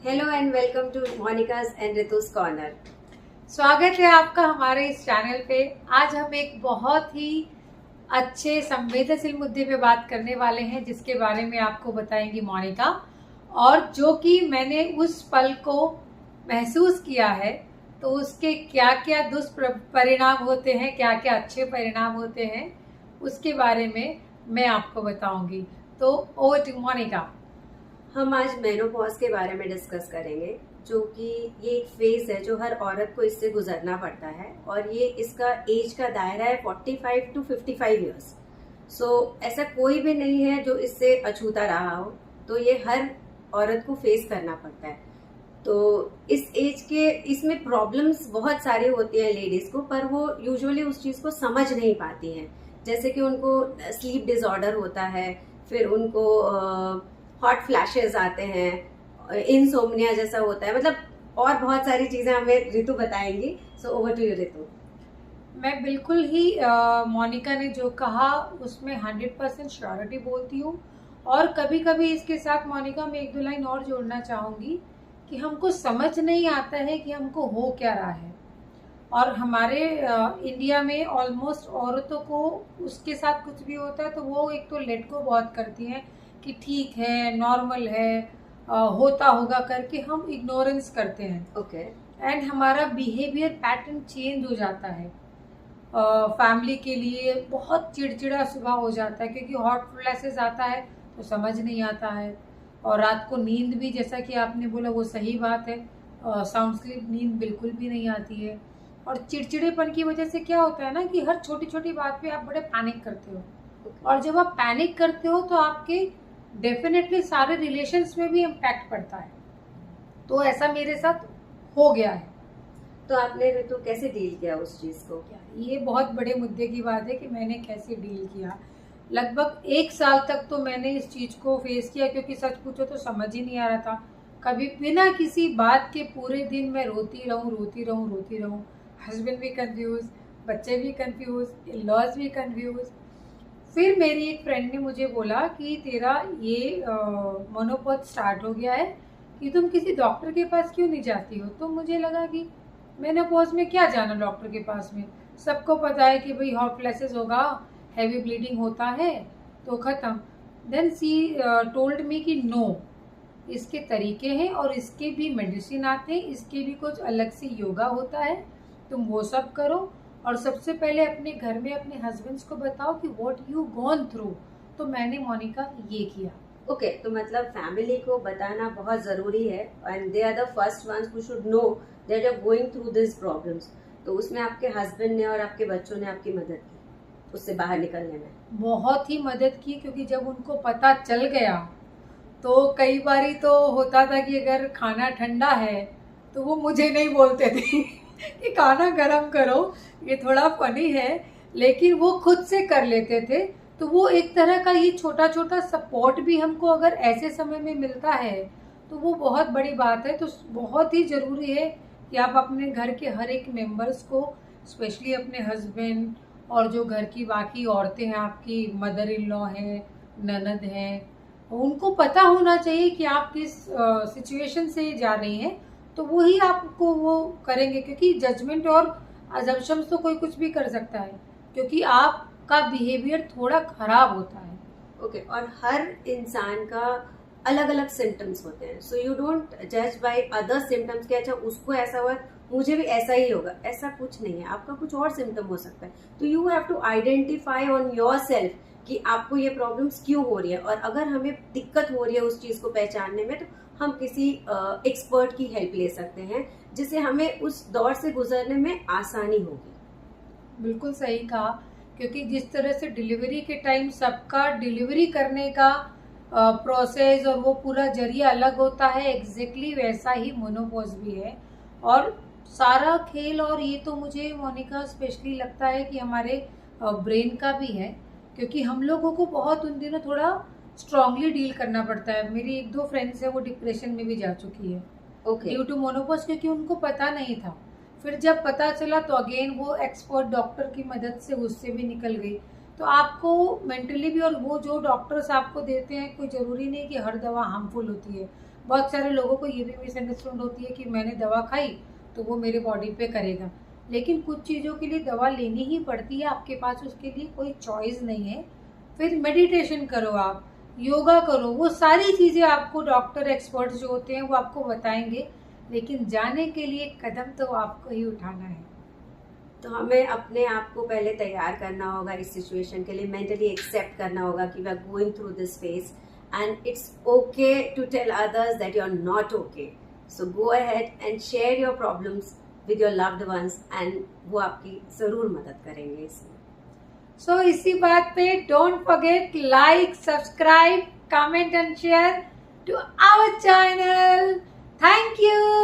Hello and welcome to Monika's and Ritu's corner. स्वागत है आपका हमारे इस चैनल पे। आज हम एक बहुत ही अच्छे संवेदनशील मुद्दे पे बात करने वाले हैं जिसके बारे में आपको बताएंगी मोनिका, और जो कि मैंने उस पल को महसूस किया है। तो उसके क्या क्या दुष्परिणाम होते हैं, क्या क्या अच्छे परिणाम होते हैं, उसके बारे में मैं आपको बताऊंगी। तो ओवर टू मोनिका। हम आज मेनोपॉज के बारे में डिस्कस करेंगे, जो कि ये एक फेज है जो हर औरत को इससे गुजरना पड़ता है, और ये इसका एज का दायरा है 45 टू 55 इयर्स। सो ऐसा कोई भी नहीं है जो इससे अछूता रहा हो, तो ये हर औरत को फेस करना पड़ता है। तो इस एज के इसमें प्रॉब्लम्स बहुत सारी होती हैं लेडीज को, पर वो यूजुअली उस चीज को समझ नहीं पाती हैं। जैसे कि उनको स्लीप डिसऑर्डर होता है, फिर उनको हॉट फ्लैशेस आते हैं, इनसोम्निया जैसा होता है, मतलब और बहुत सारी चीजें हमें रितु बताएंगी। So over to you Ritu. मैं बिल्कुल ही मोनिका ने जो कहा उसमें 100% श्योरिटी बोलती हूँ। और कभी कभी इसके साथ मोनिका में एक दो लाइन और जोड़ना चाहूँगी कि हमको समझ नहीं आता है कि हमको हो क्या रहा है। और हमारे इंडिया में ऑलमोस्ट औरतों को उसके साथ कुछ भी होता है तो वो एक तो लेट को बहुत करती हैं कि ठीक है, नॉर्मल है, होता होगा करके हम इग्नोरेंस करते हैं। ओके। एंड हमारा बिहेवियर पैटर्न चेंज हो जाता है। फैमिली के लिए बहुत चिड़चिड़ा स्वभाव हो जाता है, क्योंकि हॉट फ्लैशेस आता है तो समझ नहीं आता है। और रात को नींद भी, जैसा कि आपने बोला, वो सही बात है, साउंड स्लीप नींद बिल्कुल भी नहीं आती है। और चिड़चिड़ेपन की वजह से क्या होता है ना कि हर छोटी छोटी बात पे आप बड़े पैनिक करते हो। और जब आप पैनिक करते हो तो आपके डेफिनेटली सारे रिलेशंस में भी इम्पैक्ट पड़ता है। तो ऐसा मेरे साथ हो गया है। तो आपने रितु कैसे डील किया उस चीज को? ये बहुत बड़े मुद्दे की बात है कि मैंने कैसे डील किया। लगभग 1 साल तक तो मैंने इस चीज को फेस किया, क्योंकि सच पूछो तो समझ ही नहीं आ रहा था। कभी बिना किसी बात के पूरे दिन मैं रोती रहूं। हस्बैंड भी कंफ्यूज, बच्चे भी कंफ्यूज, इन-लॉज भी कंफ्यूज। फिर मेरी एक फ्रेंड ने मुझे बोला कि तेरा ये मोनोपॉज स्टार्ट हो गया है, कि तुम किसी डॉक्टर के पास क्यों नहीं जाती हो। तो मुझे लगा कि मेनोपॉज में क्या जाना डॉक्टर के पास में, सबको पता है कि भाई हॉट फ्लैशेस होगा, हैवी ब्लीडिंग होता है, तो खत्म। देन सी टोल्ड मी कि नो, इसके तरीके हैं और इसके भी मेडिसिन आते हैं, इसके भी कुछ अलग से योगा होता है, तुम वो सब करो। और सबसे पहले अपने घर में अपने हस्बैंड्स को बताओ कि व्हाट यू गॉन थ्रू। तो मैंने मोनिका ये किया। ओके, तो मतलब फैमिली को बताना बहुत जरूरी है, and they are the first ones who should know that you are going through this problems. तो उसमें आपके हस्बैंड ने और आपके बच्चों ने आपकी मदद की उससे बाहर निकलने में? बहुत ही मदद की, क्योंकि जब उनको पता चल गया तो कई बारी तो होता था कि अगर खाना ठंडा है तो वो मुझे नहीं बोलते थे कि खाना गर्म करो। ये थोड़ा फनी है, लेकिन वो खुद से कर लेते थे। तो वो एक तरह का ये छोटा छोटा सपोर्ट भी हमको अगर ऐसे समय में मिलता है तो वो बहुत बड़ी बात है। तो बहुत ही ज़रूरी है कि आप अपने घर के हर एक मेंबर्स को, स्पेशली अपने हस्बैंड और जो घर की बाकी औरतें हैं, आपकी मदर इन लॉ हैं, ननद हैं, उनको पता होना चाहिए कि आप किस सिचुएशन से जा रही हैं। तो वही आपको वो करेंगे, क्योंकि जजमेंट और अजम्पशंस तो कोई कुछ भी कर सकता है, क्योंकि आपका बिहेवियर थोड़ा खराब होता है। ओके, और हर इंसान का अलग अलग सिम्टम्स होते हैं। सो यू डोंट जज बाय अदर सिम्टम्स कि अच्छा उसको ऐसा हुआ मुझे भी ऐसा ही होगा। ऐसा कुछ नहीं है, आपका कुछ और सिम्टम हो सकता है। तो you have to identify on your self कि आपको ये प्रॉब्लम्स क्यों हो रही है, और अगर हमें दिक्कत हो रही है उस चीज को पहचानने में, तो हम किसी एक्सपर्ट की हेल्प ले सकते हैं, जिससे हमें उस दौर से गुजरने में आसानी होगी। बिल्कुल सही कहा, क्योंकि जिस तरह से डिलीवरी के टाइम सबका डिलीवरी करने का प्रोसेस और वो पूरा जरिया अलग होता है, एग्जैक्टली वैसा ही मोनोपॉज भी है। और सारा खेल, और ये तो मुझे मोनिका स्पेशली लगता है कि हमारे ब्रेन का भी है, क्योंकि हम लोगों को बहुत उन दिनों थोड़ा स्ट्रांगली डील करना पड़ता है। मेरी 1-2 फ्रेंड्स है वो डिप्रेशन में भी जा चुकी है ड्यू टू मोनोपॉज, क्योंकि उनको पता नहीं था। फिर जब पता चला तो अगेन वो एक्सपर्ट डॉक्टर की मदद से उससे भी निकल गई। तो आपको मेंटली भी, और वो जो डॉक्टर्स आपको देते हैं कोई ज़रूरी नहीं कि हर दवा हार्मफुल होती है। बहुत सारे लोगों को ये भी मिसअंडरस्टैंड होती है कि मैंने दवा खाई तो वो मेरे बॉडी पे करेगा, लेकिन कुछ चीज़ों के लिए दवा लेनी ही पड़ती है, आपके पास उसके लिए कोई चॉइस नहीं है। फिर मेडिटेशन करो, आप योगा करो, वो सारी चीज़ें आपको डॉक्टर एक्सपर्ट्स जो होते हैं वो आपको बताएंगे, लेकिन जाने के लिए कदम तो आपको ही उठाना है। तो हमें अपने आप को पहले तैयार करना होगा इस सिचुएशन के लिए, मेंटली एक्सेप्ट करना होगा कि we are going through this phase and it's okay to tell others that you are not okay. So go ahead and share your problems with your loved ones and वो आपकी जरूर मदद करेंगे इसमें। सो इसी बात पे don't forget like, subscribe, comment and share to our channel. Thank you.